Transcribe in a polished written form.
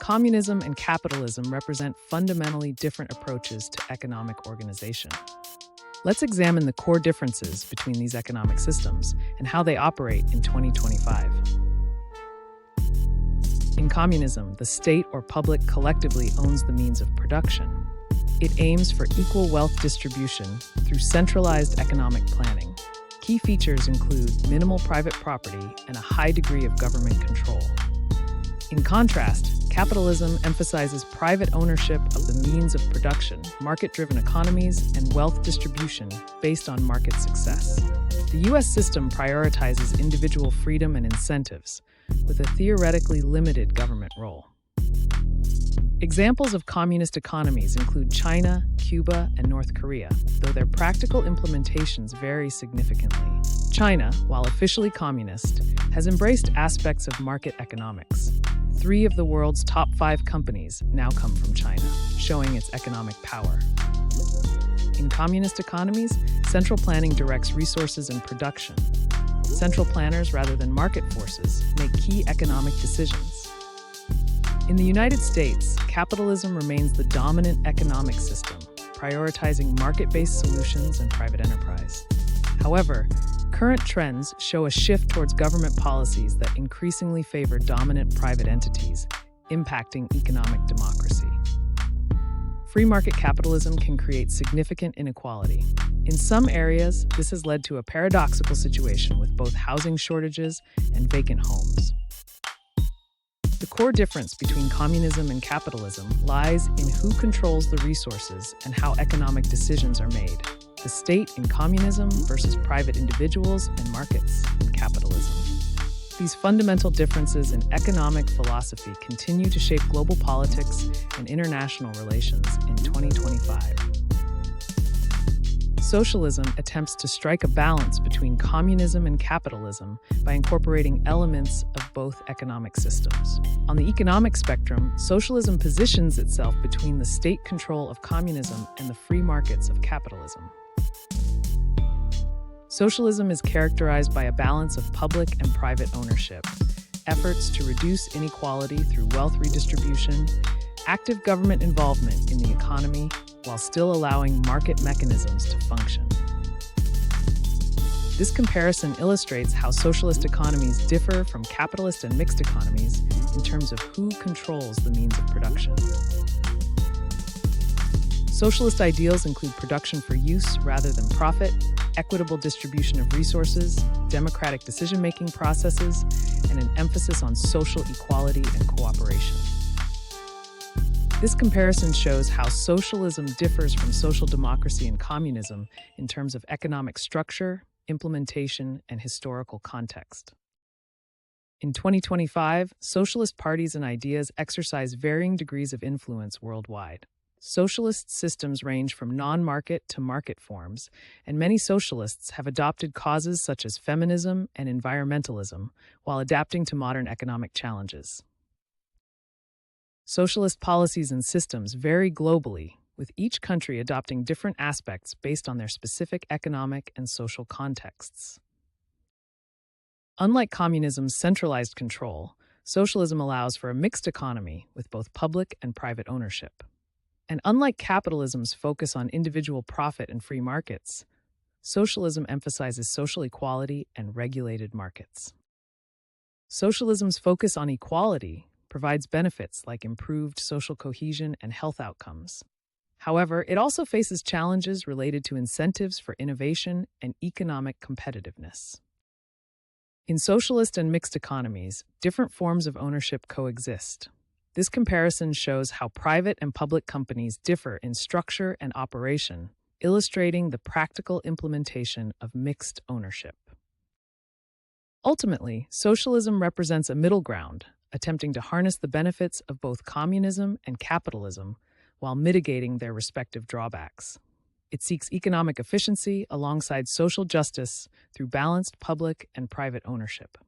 Communism and capitalism represent fundamentally different approaches to economic organization. Let's examine the core differences between these economic systems and how they operate in 2025. In communism, the state or public collectively owns the means of production. It aims for equal wealth distribution through centralized economic planning. Key features include minimal private property and a high degree of government control. In contrast, capitalism emphasizes private ownership of the means of production, market-driven economies, and wealth distribution based on market success. The U.S. system prioritizes individual freedom and incentives, with a theoretically limited government role. Examples of communist economies include China, Cuba, and North Korea, though their practical implementations vary significantly. China, while officially communist, has embraced aspects of market economics. 3 of the world's top 5 companies now come from China, showing its economic power. In communist economies, central planning directs resources and production. Central planners, rather than market forces, make key economic decisions. In the United States, capitalism remains the dominant economic system, prioritizing market-based solutions and private enterprise. However, current trends show a shift towards government policies that increasingly favor dominant private entities, impacting economic democracy. Free market capitalism can create significant inequality. In some areas, this has led to a paradoxical situation with both housing shortages and vacant homes. The core difference between communism and capitalism lies in who controls the resources and how economic decisions are made. The state in communism versus private individuals and markets in capitalism. These fundamental differences in economic philosophy continue to shape global politics and international relations in 2025. Socialism attempts to strike a balance between communism and capitalism by incorporating elements of both economic systems. On the economic spectrum, socialism positions itself between the state control of communism and the free markets of capitalism. Socialism is characterized by a balance of public and private ownership, efforts to reduce inequality through wealth redistribution, active government involvement in the economy, while still allowing market mechanisms to function. This comparison illustrates how socialist economies differ from capitalist and mixed economies in terms of who controls the means of production. Socialist ideals include production for use rather than profit, equitable distribution of resources, democratic decision-making processes, and an emphasis on social equality and cooperation. This comparison shows how socialism differs from social democracy and communism in terms of economic structure, implementation, and historical context. In 2025, socialist parties and ideas exercise varying degrees of influence worldwide. Socialist systems range from non-market to market forms, and many socialists have adopted causes such as feminism and environmentalism while adapting to modern economic challenges. Socialist policies and systems vary globally, with each country adopting different aspects based on their specific economic and social contexts. Unlike communism's centralized control, socialism allows for a mixed economy with both public and private ownership. And unlike capitalism's focus on individual profit and free markets, socialism emphasizes social equality and regulated markets. Socialism's focus on equality provides benefits like improved social cohesion and health outcomes. However, it also faces challenges related to incentives for innovation and economic competitiveness. In socialist and mixed economies, different forms of ownership coexist. This comparison shows how private and public companies differ in structure and operation, illustrating the practical implementation of mixed ownership. Ultimately, socialism represents a middle ground, attempting to harness the benefits of both communism and capitalism while mitigating their respective drawbacks. It seeks economic efficiency alongside social justice through balanced public and private ownership.